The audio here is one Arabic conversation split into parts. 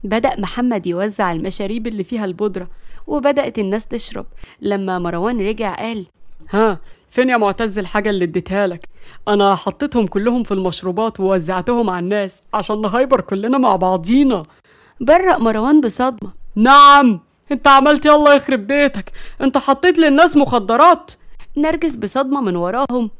بدأ محمد يوزع المشاريب اللي فيها البودرة، وبدأت الناس تشرب. لما مروان رجع قال: ها، فين يا معتز الحاجة اللي اديتها لك؟ أنا حطيتهم كلهم في المشروبات ووزعتهم على الناس عشان نهايبر كلنا مع بعضينا. برق مروان بصدمة: نعم، انت عملت يلا يخرب بيتك، انت حطيت للناس مخدرات. نرجس بصدمة من وراهم: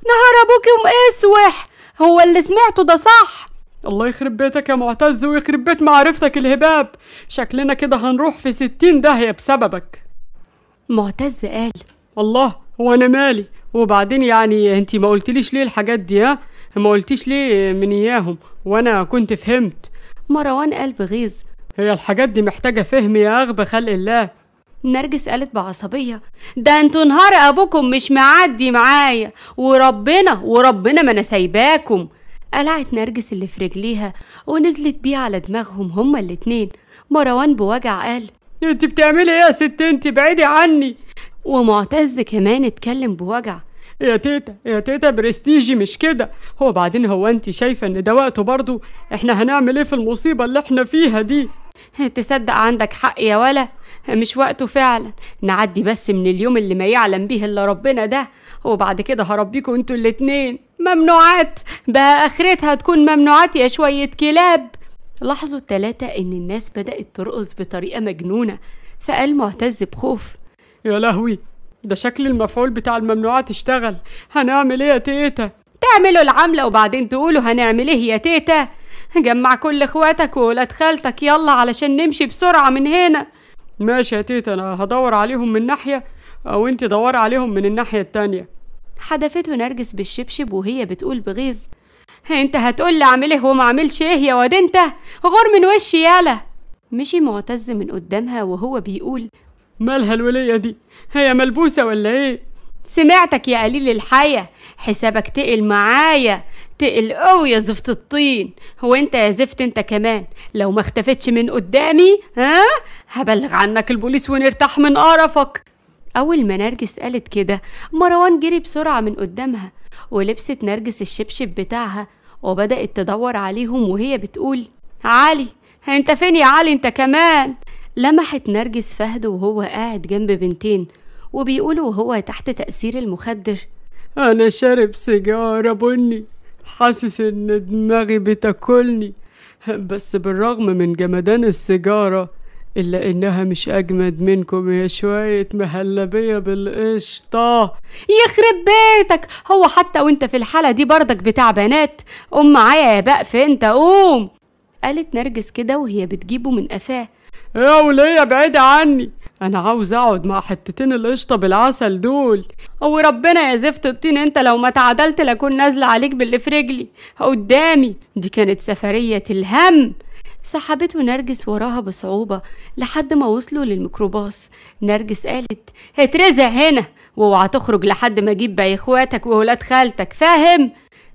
نهار ابوكم اسوح، هو اللي سمعته ده صح؟ الله يخرب بيتك يا معتز ويخرب بيت معرفتك الهباب، شكلنا كده هنروح في 60 داهية بسببك. معتز قال: الله، هو انا مالي؟ وبعدين يعني انتي ما قلتليش ليه الحاجات دي؟ ها، ما قلتيش ليه من اياهم وانا كنت فهمت. مروان قال بغيظ: هي الحاجات دي محتاجة فهم يا اغبى خلق الله. نرجس قالت بعصبية: ده انتوا نهار ابوكم مش معدي معايا، وربنا ما انا سايباكم. قلعت نرجس اللي في رجليها ونزلت بيه على دماغهم هما الاتنين. مروان بوجع قال: انت بتعملي ايه يا ست؟ انت بعيدي عني. ومعتز كمان اتكلم بوجع: يا تيتا يا تيتا، برستيجي مش كده. هو انت شايفة ان ده وقته برضو؟ احنا هنعمل ايه في المصيبة اللي احنا فيها دي؟ تصدق عندك حق يا ولا، مش وقته فعلا. نعدي بس من اليوم اللي ما يعلم به الا ربنا ده، وبعد كده هربيكوا انتوا الاتنين ممنوعات بقى، اخرتها تكون ممنوعات يا شوية كلاب. لاحظوا التلاتة ان الناس بدأت ترقص بطريقة مجنونة، فقال معتز بخوف: يا لهوي، ده شكل المفعول بتاع الممنوعات اشتغل. هنعمل ايه يا تيتا؟ تعملوا العملة وبعدين تقولوا هنعمل ايه يا تيتا. جمع كل اخواتك وولاد خالتك يلا علشان نمشي بسرعة من هنا. ماشي يا تيتا، انا هدور عليهم من ناحية او انت دور عليهم من الناحية التانية. حدفته نرجس بالشبشب وهي بتقول بغيظ: انت هتقول لي اعمل ايه وما اعملش ايه يا واد؟ انت غور من وشي يالا. مشي معتز من قدامها وهو بيقول: مالها الولية دي؟ هي ملبوسة ولا ايه؟ سمعتك يا قليل الحياة، حسابك تقل معايا، تقل قوي يا زفت الطين. هو انت يا زفت انت كمان لو ما اختفتش من قدامي هبلغ عنك البوليس ونرتاح من قرفك. اول ما نرجس قالت كده مروان جري بسرعة من قدامها، ولبست نرجس الشبشب بتاعها وبدأت تدور عليهم وهي بتقول: علي، انت فين يا علي انت كمان؟ لمحت نرجس فهد وهو قاعد جنب بنتين وبيقولوا وهو تحت تأثير المخدر: أنا شارب سيجارة بني، حاسس إن دماغي بتاكلني، بس بالرغم من جمدان السيجارة إلا إنها مش أجمد منكم يا شوية مهلبية بالقشطة. يخرب بيتك، هو حتى وانت في الحالة دي برضك بتاع بنات؟ قوم معايا يا بقف انت، قوم. قالت نرجس كده وهي بتجيبه من قفاه: يا ولية بعيدة عني، أنا عاوز أقعد مع حتتين القشطة بالعسل دول. وربنا يا زفت الطين انت لو ما تعدلت لكون نازلة عليك باللي في رجلي قدامي. دي كانت سفرية الهم. سحبته نرجس وراها بصعوبة لحد ما وصلوا للميكروباص. نرجس قالت: اترزع هنا واوعى تخرج لحد ما اجيب باقي اخواتك وولاد خالتك، فاهم؟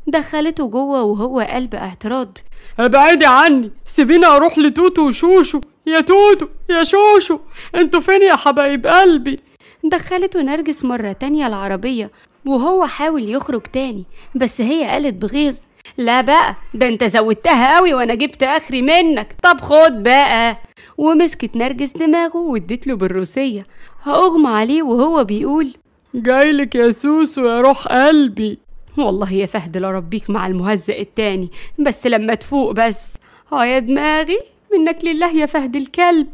دخلته جوه وهو قلب اعتراض: ابعدي عني، سيبيني اروح لتوتو وشوشو. يا توتو يا شوشو، انتوا فين يا حبايب قلبي؟ دخلته نرجس مرة تانية العربية وهو حاول يخرج تاني، بس هي قالت بغيظ: لا بقى، ده انت زودتها قوي وانا جبت اخري منك، طب خد بقى. ومسكت نرجس دماغه وادت له بالروسية، هأغمى عليه وهو بيقول: جايلك يا سوسو يا روح قلبي. والله يا فهد لربيك مع المهزأ التاني، بس لما تفوق بس. يا دماغي منك لله يا فهد الكلب.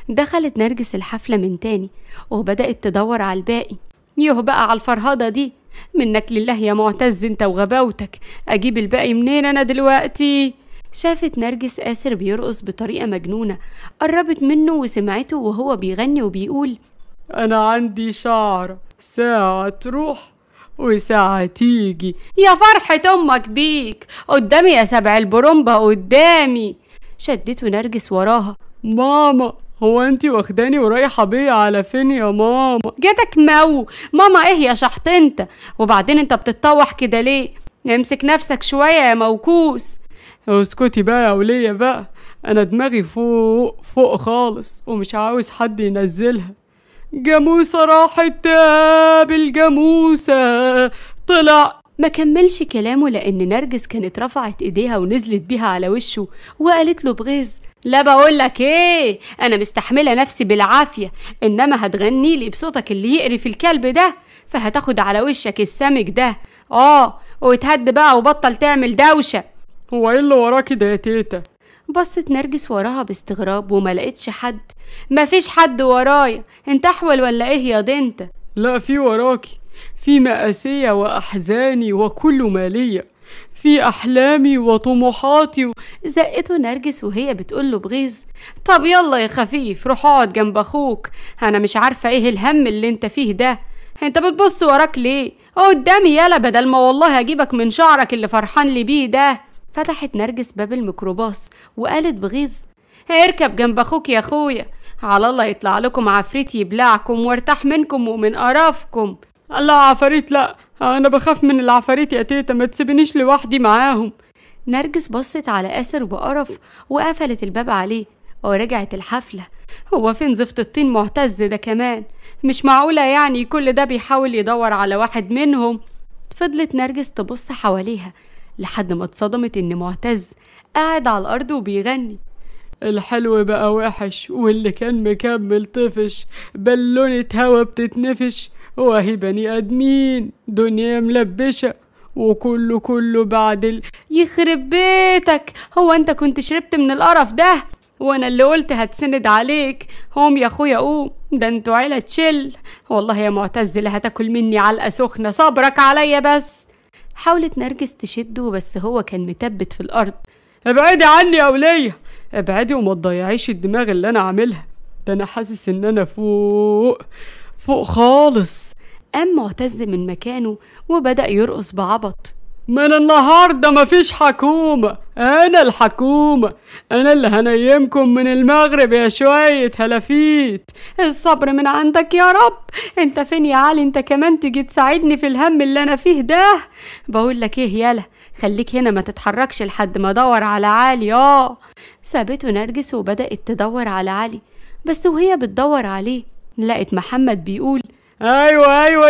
دخلت نرجس الحفلة من تاني وبدأت تدور على الباقي. يوه بقى على الفرهضة دي، منك لله يا معتز انت وغباوتك، اجيب الباقي منين انا دلوقتي؟ شافت نرجس آسر بيرقص بطريقة مجنونة، قربت منه وسمعته وهو بيغني وبيقول: انا عندي شعر، ساعة تروح وساعة تيجي. يا فرحة امك بيك، قدامي يا سبع البرومبا قدامي. شدته نرجس وراها: ماما، هو انتي واخداني ورايحة بيا على فين يا ماما؟ جاتك ماما ايه يا شحط انت؟ وبعدين انت بتتطوح كده ليه؟ امسك نفسك شوية يا موكوس. اسكتي بقى يا ولية بقى، انا دماغي فوق خالص ومش عاوز حد ينزلها. جاموسة راحت تقابل جاموسة طلع. ما كملش كلامه لأن نرجس كانت رفعت ايديها ونزلت بيها على وشه وقالت له بغيظ: لا بقولك ايه، انا مستحملة نفسي بالعافية، انما هتغني لي بصوتك اللي يقرف الكلب ده فهتاخد على وشك السمك ده. وتهد بقى وبطل تعمل دوشة. هو ايه اللي وراكي ده يا تيتا؟ بصت نرجس وراها باستغراب وما لقيتش حد. مفيش حد ورايا، انت احول ولا ايه يا انت؟ لا في وراكي، في مآسية وأحزاني وكل ما ليا، في أحلامي وطموحاتي زقته نرجس وهي بتقوله بغيظ. طب يلا يا خفيف روح اقعد جنب اخوك، انا مش عارفة ايه الهم اللي انت فيه ده. انت بتبص وراك ليه؟ قدامي يلا، بدل ما والله هجيبك من شعرك اللي فرحان لي بيه ده. فتحت نرجس باب الميكروباص وقالت بغيظ: اركب جنب اخوك يا اخويا، على الله يطلع لكم عفريت يبلعكم وارتاح منكم ومن قرفكم. الله عفاريت؟ لا انا بخاف من العفاريت يا تيتا، ما تسيبنيش لوحدي معاهم. نرجس بصت على آسر بقرف وقفلت الباب عليه ورجعت الحفلة. هو فين زفت الطين معتز ده كمان؟ مش معقولة يعني كل ده بيحاول يدور على واحد منهم. فضلت نرجس تبص حواليها لحد ما اتصدمت ان معتز قاعد على الارض وبيغني: الحلو بقى وحش واللي كان مكمل طفش، بالونة هوا بتتنفش، وهي بني ادمين دنيا ملبشة وكله بعد يخرب بيتك، هو انت كنت شربت من القرف ده وانا اللي قلت هتسند عليك؟ قوم يا اخويا قوم، ده انتوا عيلة تشل. والله يا معتز لا هتاكل مني علقة سخنة، صبرك عليا بس. حاولت نرجس تشده بس هو كان متبت في الارض. ابعدي عني يا ولية، ابعدي وما تضيعيش الدماغ اللي انا عاملها، ده انا حاسس ان انا فوق خالص. قام معتز من مكانه وبدأ يرقص بعبط. من النهاردة مفيش حكومة، انا الحكومة، انا اللي هنيمكم من المغرب يا شوية هلافيت. الصبر من عندك يا رب. انت فين يا علي؟ انت كمان تيجي تساعدني في الهم اللي انا فيه ده؟ بقول لك ايه يالا، خليك هنا ما تتحركش لحد ما ادور على علي. سابته نرجس وبدأت تدور على علي، بس وهي بتدور عليه لقت محمد بيقول: ايوه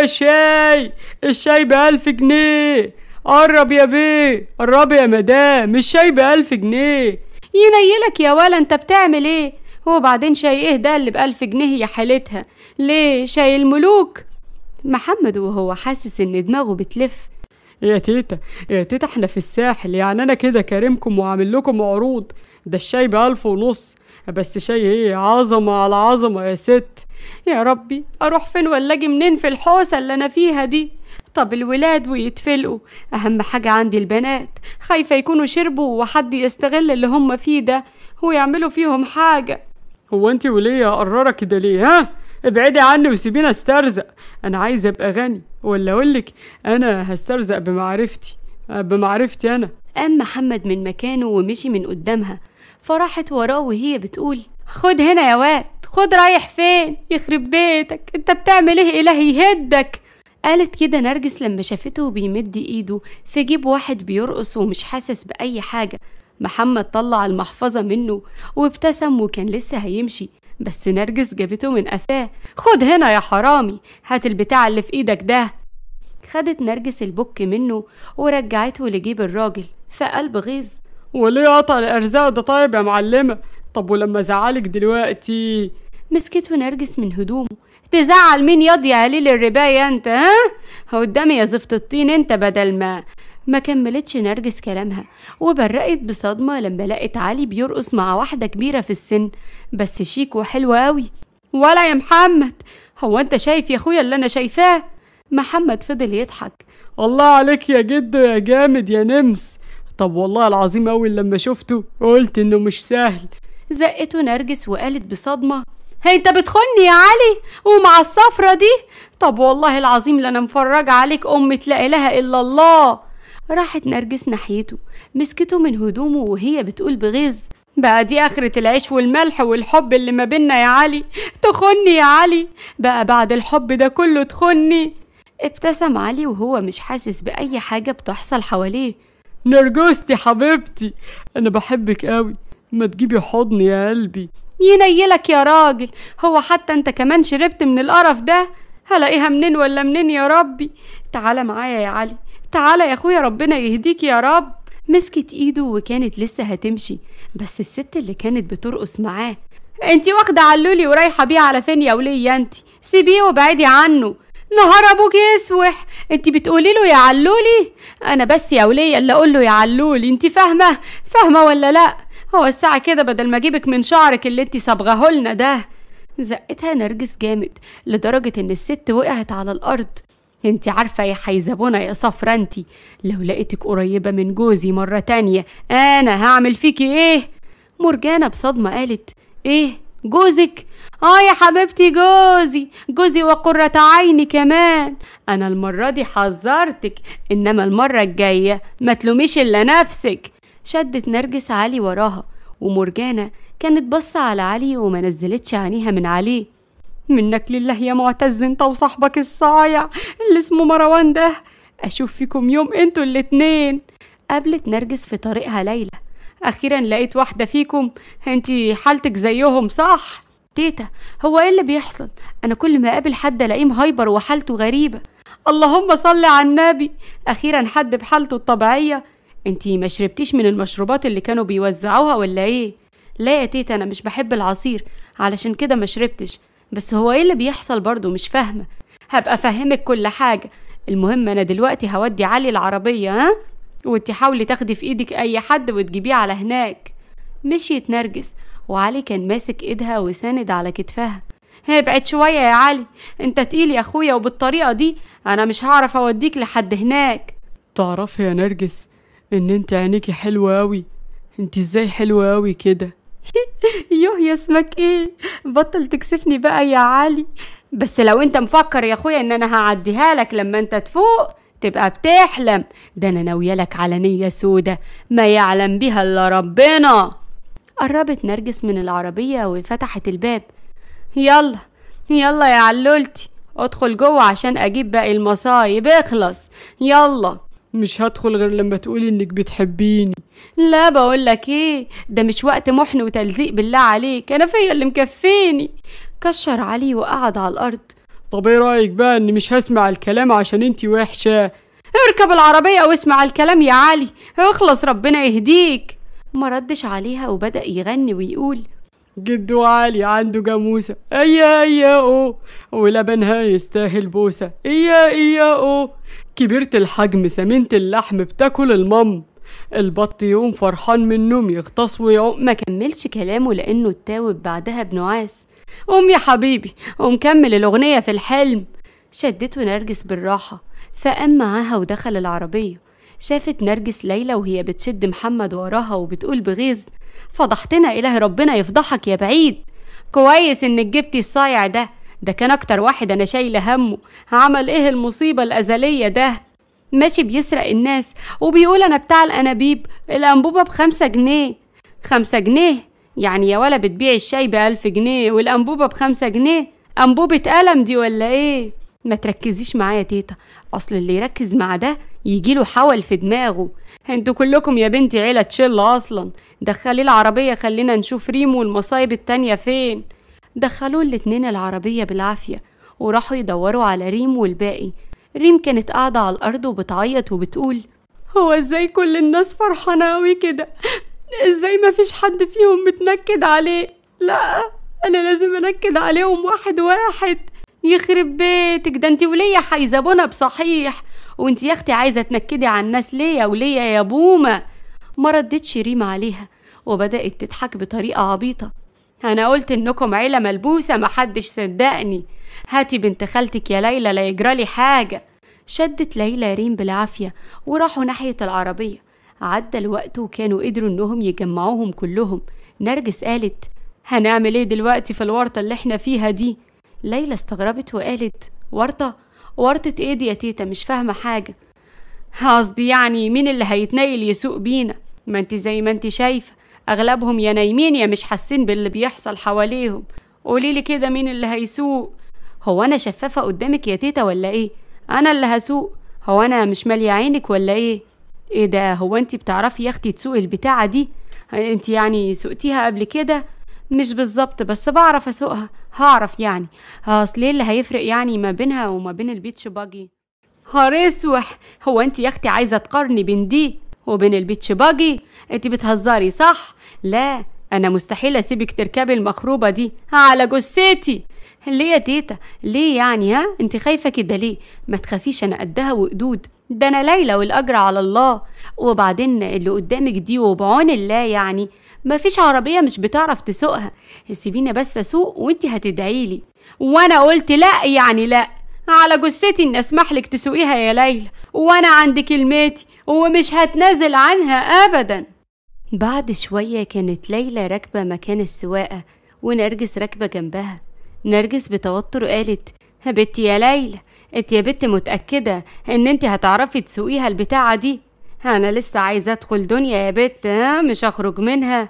الشاي ب1000 جنيه، قرب يا بيه، قرب يا مدام، الشاي ب1000 جنيه. ينيلك يا ولا، انت بتعمل ايه؟ وبعدين شاي ايه ده اللي ب1000 جنيه يا حالتها؟ ليه شاي الملوك؟ محمد وهو حاسس ان دماغه بتلف: يا تيتا احنا في الساحل، يعني انا كده كارمكم وعامل لكم عروض، ده الشاي ب1500 بس، شاي ايه، عظمة على عظمة يا ست. يا ربي اروح فين ولا اجي منين في الحوسة اللي انا فيها دي؟ طب الولاد ويتفلقوا، اهم حاجة عندي البنات، خايفة يكونوا شربوا وحد يستغل اللي هم فيه ده ويعملوا فيهم حاجة. هو انت وليه قررة كده ليه؟ ها ابعدي عني وسيبيني استرزق، انا عايزة ابقى غني، ولا اقولك انا هسترزق بمعرفتي انا. قام محمد من مكانه ومشي من قدامها، فراحت وراه وهي بتقول: خد هنا يا واد، خد، رايح فين؟ يخرب بيتك، انت بتعمل ايه؟ الهي يهدك. قالت كده نرجس لما شافته بيمد ايده في جيب واحد بيرقص ومش حاسس بأي حاجة. محمد طلع المحفظة منه وابتسم وكان لسه هيمشي، بس نرجس جابته من قفاه: خد هنا يا حرامي، هات البتاع اللي في ايدك ده. خدت نرجس البوك منه ورجعته لجيب الراجل، فقال بغيظ: وليه قطع الارزاق ده طيب يا معلمة؟ طب ولما زعلك دلوقتي؟ مسكته نرجس من هدومه: تزعل مين ياض يا قليل الرباية انت؟ ها قدامي يا زفت الطين انت. بدل ما كملتش نرجس كلامها وبرقت بصدمة لما لقت علي بيرقص مع واحدة كبيرة في السن بس شيك وحلوة قوي. ولا يا محمد، هو انت شايف يا اخويا اللي انا شايفاه؟ محمد فضل يضحك: الله عليك يا جد يا جامد يا نمس. طب والله العظيم اول لما شفته قلت انه مش سهل. زقته نرجس وقالت بصدمة: هي انت بتخوني يا علي ومع الصفرة دي؟ طب والله العظيم لا انا مفرجة عليك أمة لا إله إلا الله. راحت نرجس ناحيته مسكته من هدومه وهي بتقول بغيظ: بقى دي آخرة العيش والملح والحب اللي ما بينا يا علي؟ تخوني يا علي بقى بعد الحب ده كله تخوني؟ ابتسم علي وهو مش حاسس بأي حاجة بتحصل حواليه. نرجستي حبيبتي، أنا بحبك قوي، ما تجيبي حضني يا قلبي. ينيلك يا راجل، هو حتى انت كمان شربت من القرف ده؟ هلاقيها منين ولا منين يا ربي؟ تعالى معايا يا علي، تعالى يا اخويا، ربنا يهديك يا رب. مسكت ايده وكانت لسه هتمشي، بس الست اللي كانت بترقص معاه: انتي واخده علولي ورايحه بيه على فين يا وليه؟ انتي سيبيه وابعدي عنه. نهار ابوك يسوح، انتي بتقولي له يا علولي؟ انا بس يا وليه اللي اقول له يا علولي، انتي فاهمه ولا لا؟ هو الساعه كده بدل ما اجيبك من شعرك اللي انتي صبغاه لنا ده. زقتها نرجس جامد لدرجه ان الست وقعت على الارض. انتي عارفه يا حيزبونه يا صفرة، انتي لو لقيتك قريبه من جوزي مره تانية انا هعمل فيكي ايه؟ مرجانة بصدمه قالت: ايه جوزك؟ يا حبيبتي، جوزي وقرة عيني كمان. انا المرة دي حذرتك، انما المرة الجاية ما تلوميش الا نفسك. شدت نرجس علي وراها، ومرجانة كانت بصة على علي وما نزلتش عينيها من عليه. منك لله يا معتز انت وصاحبك الصايع اللي اسمه مروان ده، اشوف فيكم يوم انتوا الاتنين. قابلت نرجس في طريقها ليلى: اخيرا لقيت واحده فيكم، انتي حالتك زيهم صح؟ تيتا، هو ايه اللي بيحصل؟ انا كل ما اقابل حد الاقيه مهايبر وحالته غريبه. اللهم صل على النبي، اخيرا حد بحالته الطبيعيه. انتي ما شربتيش من المشروبات اللي كانوا بيوزعوها ولا ايه؟ لا يا تيتا، انا مش بحب العصير علشان كده ما شربتش. بس هو ايه اللي بيحصل برضو؟ مش فاهمه. هبقى افهمك كل حاجه. المهم انا دلوقتي هودي علي العربيه، وانتي حاولي تاخدي في ايدك اي حد وتجيبيه على هناك. مشيت نرجس وعلي كان ماسك ايدها وساند على كتفها. ابعد شويه يا علي، انت تقيل يا اخويا، وبالطريقه دي انا مش هعرف اوديك لحد هناك. تعرفي يا نرجس ان انت عينيكي حلوه قوي؟ انت ازاي حلوه قوي كده؟ يوه يا اسمك ايه؟ بطل تكسفني بقى يا علي. بس لو انت مفكر يا اخويا ان انا هعديها لك لما انت تفوق تبقى بتحلم. ده انا ناويالك على نية سودة ما يعلم بها الا ربنا. قربت نرجس من العربية وفتحت الباب. يلا يا علولتي، ادخل جوه عشان اجيب باقي المصايب. اخلص يلا. مش هدخل غير لما تقولي انك بتحبيني. لا بقولك ايه، ده مش وقت محن وتلزيق بالله عليك، انا فيا اللي مكفيني. كشر علي وقعد على الارض. طب ايه رايك بقى اني مش هسمع الكلام عشان انتي وحشه؟ اركب العربيه واسمع الكلام يا علي، اخلص ربنا يهديك. ما ردش عليها وبدأ يغني ويقول: جدو علي عنده جاموسه، ايا او ولبنها يستاهل بوسه، ايا او كبيرة الحجم سمينة اللحم بتاكل المم، البط يقوم فرحان من النوم يغطس ويعوم. ما كملش كلامه لانه اتاوب بعدها بنعاس. قوم يا حبيبي، قوم كمل الاغنيه في الحلم. شدته نرجس بالراحه فقام معاها ودخل العربيه. شافت نرجس ليلى وهي بتشد محمد وراها وبتقول بغيظ: فضحتنا، اله ربنا يفضحك يا بعيد. كويس انك جبتي الصايع ده كان اكتر واحد انا شايله همه. عمل ايه المصيبه الازليه ده؟ ماشي بيسرق الناس وبيقول انا بتاع الانابيب، الانبوبه ب5 جنيه. 5 جنيه يعني يا ولا بتبيع الشاي ب1000 جنيه والانبوبه ب5 جنيه؟ انبوبه قلم دي ولا ايه؟ ما تركزيش معايا تيتا، اصل اللي يركز مع ده يجيله حول في دماغه. انتوا كلكم يا بنتي عيله تشل اصلا. دخلي العربيه خلينا نشوف ريمو والمصايب التانية فين. دخلوا الاتنين العربيه بالعافيه وراحوا يدوروا على ريم والباقي. ريم كانت قاعده على الارض وبتعيط وبتقول: هو ازاي كل الناس فرحانه قوي كده؟ ازاي ما فيش حد فيهم متنكد عليه؟ لا، انا لازم انكد عليهم واحد واحد. يخرب بيتك، ده انتي ولية حيزبونة بصحيح. وانتي يا اختي عايزه تنكدي على الناس ليه يا ولية يا بومه؟ ما ردتش ريم عليها وبدأت تضحك بطريقه عبيطه. انا قلت انكم عيله ملبوسه، محدش صدقني. هاتي بنت خالتك يا ليلى لا يجرالي حاجه. شدت ليلى ريم بالعافيه وراحوا ناحيه العربيه. عدى الوقت وكانوا قدروا انهم يجمعوهم كلهم. نرجس قالت: هنعمل ايه دلوقتي في الورطه اللي احنا فيها دي؟ ليلى استغربت وقالت: ورطه ايه دي يا تيتا؟ مش فاهمه حاجه. قصدي يعني مين اللي هيتنيل يسوق بينا؟ ما انت زي ما انت شايفه اغلبهم يا نايمين يا مش حاسين باللي بيحصل حواليهم. قوليلي كده مين اللي هيسوق؟ هو انا شفافه قدامك يا تيتا ولا ايه؟ انا اللي هسوق؟ هو انا مش ماليه عينك ولا ايه؟ ايه ده، هو انت بتعرفي يا اختي تسوقي البتاعه دي؟ انت يعني سوقتيها قبل كده؟ مش بالظبط بس بعرف اسوقها. هعرف يعني، اصل ايه اللي هيفرق يعني ما بينها وما بين البيتش باجي؟ هرسوح، هو انت يا اختي عايزه تقارني بين دي وبين البيتش باجي؟ انت بتهزري صح؟ لا، انا مستحيل اسيبك تركبي المخروبة دي على جثتي. ليه يا تيتا؟ ليه يعني؟ ها، انت خايفة كده ليه؟ ما تخافيش، انا قدها وقدود، ده انا ليلى والاجر على الله. وبعدين اللي قدامك دي وبعون الله يعني مفيش عربية مش بتعرف تسوقها. سيبيني بس اسوق وانت هتدعيلي. وانا قلت لا يعني لا، على جثتي ان اسمح لك تسوقيها يا ليلى، وانا عندي كلمتي ومش هتنازل عنها ابدا. بعد شوية كانت ليلى راكبة مكان السواقة ونرجس راكبة جنبها. نرجس بتوتر قالت: بنتي يا ليلى، انت يا بنت متأكدة ان انت هتعرفي تسوقيها البتاعة دي؟ انا لسه عايزة ادخل دنيا يا بنت، مش هخرج منها.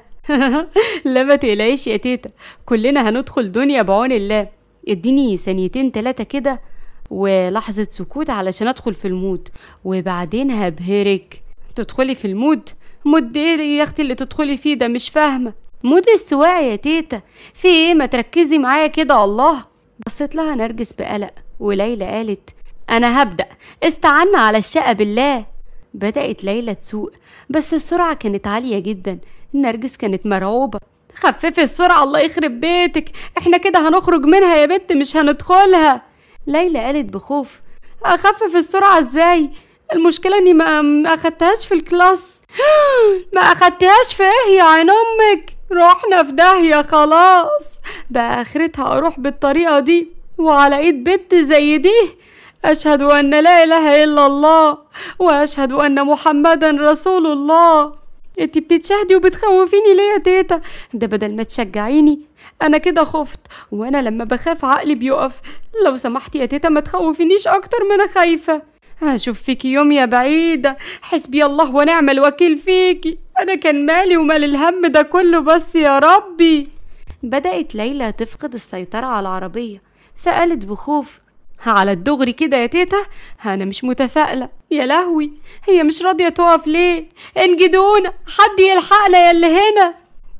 لا ما تقلقيش يا تيتا، كلنا هندخل دنيا بعون الله. اديني ثانيتين 3 كده ولحظة سكوت علشان ادخل في المود، وبعدين هبهرك. تدخلي في المود؟ مود ايه يا اختي اللي تدخلي فيه ده؟ مش فاهمة. مود السواقة يا تيتا. في ايه؟ ما تركزي معايا كده. الله. بصيت لها نرجس بقلق، وليلى قالت: انا هبدأ، استعنا على الشقة بالله. بدأت ليلى تسوق، بس السرعة كانت عالية جدا. نرجس كانت مرعوبة. خففي السرعة الله يخرب بيتك، احنا كده هنخرج منها يا بنت، مش هندخلها. ليلى قالت بخوف: اخفف السرعة ازاي؟ المشكلة اني ما اخدتهاش في الكلاس. ما اخدتهاش في ايه يا عين امك؟ رحنا في داهية خلاص، بقى اخرتها اروح بالطريقة دي وعلى ايد بنت زي دي. اشهد ان لا اله الا الله واشهد ان محمدا رسول الله. انتي بتتشهدي وبتخوفيني ليه يا تيتا؟ ده بدل ما تشجعيني انا كده خفت، وانا لما بخاف عقلي بيقف. لو سمحتي يا تيتا ما تخوفينيش اكتر ما انا خايفة. هشوف فيكي يوم يا بعيدة، حسبي الله ونعم الوكيل فيكي. انا كان مالي ومال الهم ده كله بس يا ربي. بدأت ليلى تفقد السيطرة على العربية، فقالت بخوف: على الدغري كده يا تيتا، انا مش متفائلة. يا لهوي، هي مش راضية تقف ليه؟ انجدونا، حد يلحقنا يا اللي هنا.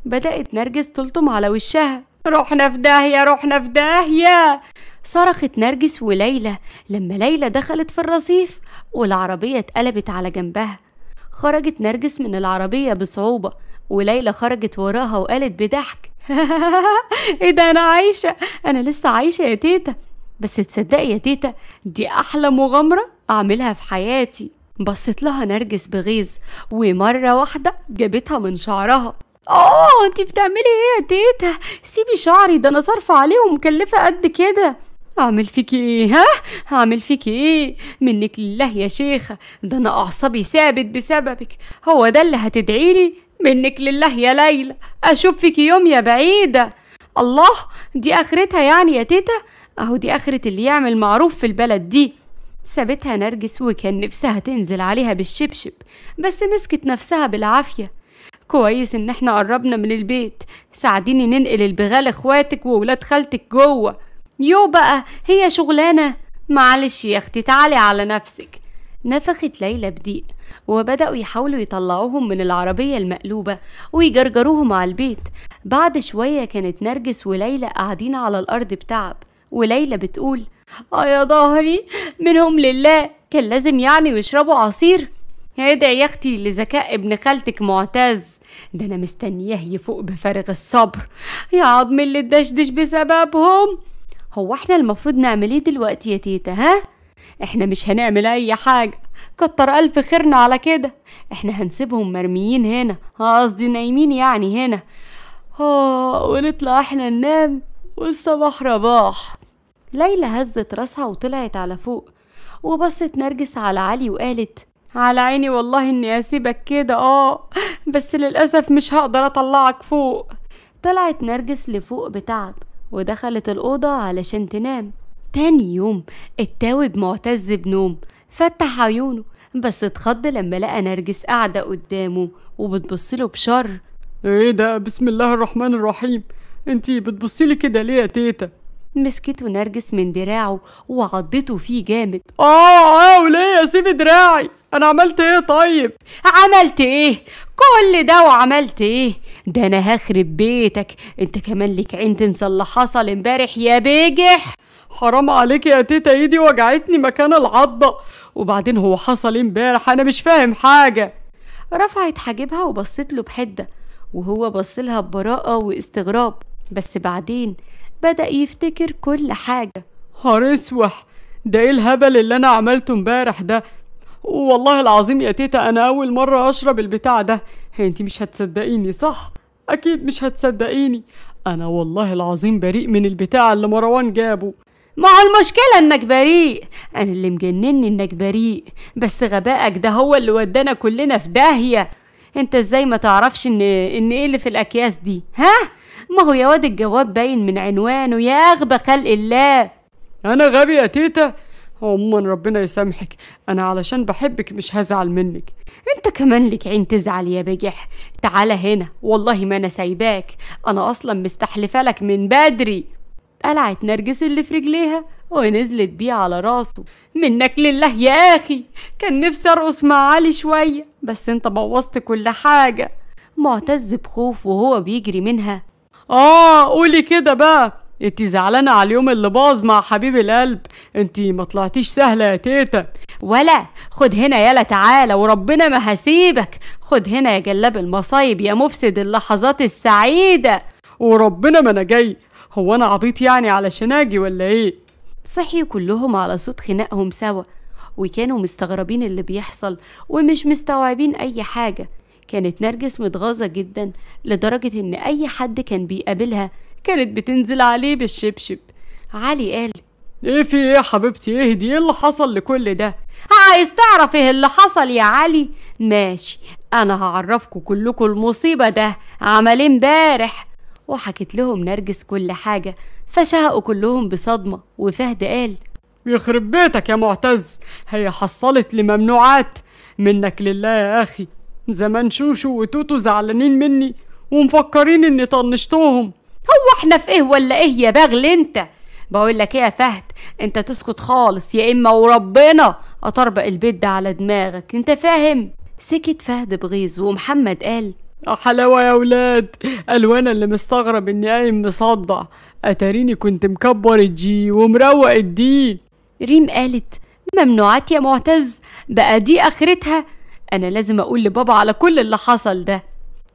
بدأت نرجس تلطم على وشها: رحنا في داهية، رحنا في داهية. صرخت نرجس وليلى لما ليلى دخلت في الرصيف والعربية اتقلبت على جنبها. خرجت نرجس من العربية بصعوبة، وليلى خرجت وراها وقالت بضحك: ايه ده، انا عايشة، انا لسه عايشة يا تيتا. بس تصدقي يا تيتا، دي احلى مغامرة اعملها في حياتي. بصت لها نرجس بغيظ، ومرة واحدة جابتها من شعرها. انتي بتعملي ايه يا تيتا؟ سيبي شعري، ده انا صارفة عليه ومكلفة قد كده. اعمل فيكي ايه؟ ها، هعمل فيكي ايه؟ منك لله يا شيخة، ده انا اعصابي ثابت بسببك. هو ده اللي هتدعيلي؟ منك لله يا ليلى، اشوف فيكي يوم يا بعيدة. الله، دي اخرتها يعني يا تيتا؟ اهو دي اخرة اللي يعمل معروف في البلد دي. سابتها نرجس وكان نفسها تنزل عليها بالشبشب، بس مسكت نفسها بالعافية. كويس ان احنا قربنا من البيت، ساعديني ننقل البغال اخواتك وولاد خالتك جوه. يو بقى، هي شغلانة؟ معلش يا اختي، تعالي على نفسك. نفخت ليلى بضيق، وبدأوا يحاولوا يطلعوهم من العربية المقلوبة ويجرجروهم على البيت. بعد شوية كانت نرجس وليلى قاعدين على الأرض بتعب، وليلى بتقول: يا ظهري، منهم لله، كان لازم يعني يشربوا عصير. ادعي يا اختي لذكاء ابن خالتك معتز، ده انا مستنياه يفوق بفارغ الصبر. يا عظم اللي اتدشدش بسببهم. هو احنا المفروض نعمل ايه دلوقتي يا تيتا؟ ها، احنا مش هنعمل اي حاجة، كتر الف خيرنا على كده. احنا هنسيبهم مرميين هنا، قصدي نايمين يعني هنا، ونطلع احنا ننام والصباح رباح. ليلى هزت راسها وطلعت على فوق، وبصت نرجس على علي وقالت: على عيني والله اني اسيبك كده، بس للأسف مش هقدر اطلعك فوق. طلعت نرجس لفوق بتعب ودخلت الأوضة علشان تنام. تاني يوم التاوب معتز بنوم، فتح عيونه بس اتخض لما لقى نرجس قاعدة قدامه وبتبصله بشر. ايه ده؟ بسم الله الرحمن الرحيم، انتي بتبصيلي كده ليه يا تيتا؟ مسكته نرجس من دراعه وعضته فيه جامد. وليه؟ سيبي دراعي، انا عملت ايه طيب؟ عملت ايه؟ كل ده وعملت ايه؟ ده انا هخرب بيتك، انت كمان ليك عين تنسى اللي حصل امبارح يا بيجح. حرام عليك يا تيتا، ايدي وجعتني مكان العضة. وبعدين هو حصل امبارح؟ انا مش فاهم حاجة. رفعت حاجبها وبصت له بحدة، وهو بصلها ببراءة واستغراب. بس بعدين بدأ يفتكر كل حاجة. هرسوح، ده ايه الهبل اللي انا عملته امبارح ده؟ والله العظيم يا تيتا انا اول مرة اشرب البتاع ده. انتي مش هتصدقيني صح؟ اكيد مش هتصدقيني. انا والله العظيم بريء من البتاع اللي مروان جابه. ما هو المشكلة انك بريء، انا اللي مجنني انك بريء، بس غبائك ده هو اللي ودانا كلنا في داهية. انت ازاي ما تعرفش ان ايه اللي في الاكياس دي؟ ها؟ ما هو يا واد الجواب باين من عنوانه، يا اغبى خلق الله. انا غبي يا تيتا؟ عموما ربنا يسامحك، انا علشان بحبك مش هزعل منك. انت كمان لك عين تزعل يا بجح. تعالى هنا، والله ما انا سايباك، انا اصلا مستحلفه لك من بدري. قلعت نرجس اللي في رجليها ونزلت بيه على راسه. منك لله يا اخي، كان نفسي ارقص مع علي شويه، بس انت بوظت كل حاجه. معتز بخوف وهو بيجري منها. قولي كده بقى، انتي زعلانة على اليوم اللي باظ مع حبيب القلب؟ انتي ما طلعتيش سهلة يا تيتا. ولا خد هنا يالا، تعالى وربنا ما هسيبك. خد هنا يا جلاب المصايب، يا مفسد اللحظات السعيدة. وربنا ما انا جاي. هو انا عبيط يعني علشان اجي ولا ايه؟ صحيوا كلهم على صوت خناقهم سوا، وكانوا مستغربين اللي بيحصل ومش مستوعبين اي حاجة. كانت نرجس متغاظة جدا لدرجة ان اي حد كان بيقابلها كانت بتنزل عليه بالشبشب. علي قال: ايه في ايه يا حبيبتي؟ اهدي، ايه اللي حصل لكل ده؟ عايز تعرف ايه اللي حصل يا علي؟ ماشي، انا هعرفكم كلكم المصيبة ده عمل امبارح. وحكت لهم نرجس كل حاجة، فشهقوا كلهم بصدمة. وفهد قال: يخرب بيتك يا معتز، هي حصلت لي ممنوعات. منك لله يا اخي، زمان شوشو وتوتو زعلانين مني ومفكرين اني طنشتهم. هو احنا في ايه ولا ايه يا باغل انت؟ بقول لك ايه يا فهد، انت تسكت خالص يا اما وربنا اطربق البيت ده على دماغك، انت فاهم؟ سكت فهد بغيظ. ومحمد قال: حلاوة يا ولاد، الوانا اللي مستغرب اني قايم مصدع، اتاريني كنت مكبر الجي ومروق الدين. ريم قالت: ممنوعات يا معتز؟ بقى دي اخرتها؟ انا لازم اقول لبابا على كل اللي حصل ده.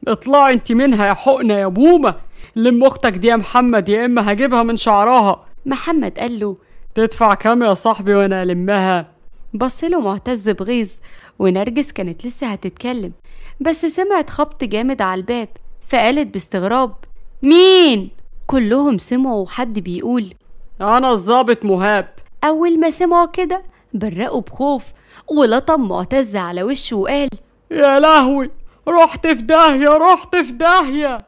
اطلعي انت منها يا حقنة يا بومة، لم اختك دي يا محمد يا اما هجيبها من شعرها. محمد قال له: تدفع كام يا صاحبي وانا المها؟ بصله معتز بغيظ. ونرجس كانت لسه هتتكلم، بس سمعت خبط جامد على الباب، فقالت باستغراب: مين؟ كلهم سمعوا حد بيقول: انا الضابط مهاب. اول ما سمعوا كده برقوا بخوف، ولطم معتز على وشه وقال: يا لهوي، رحت في داهية، رحت في داهية.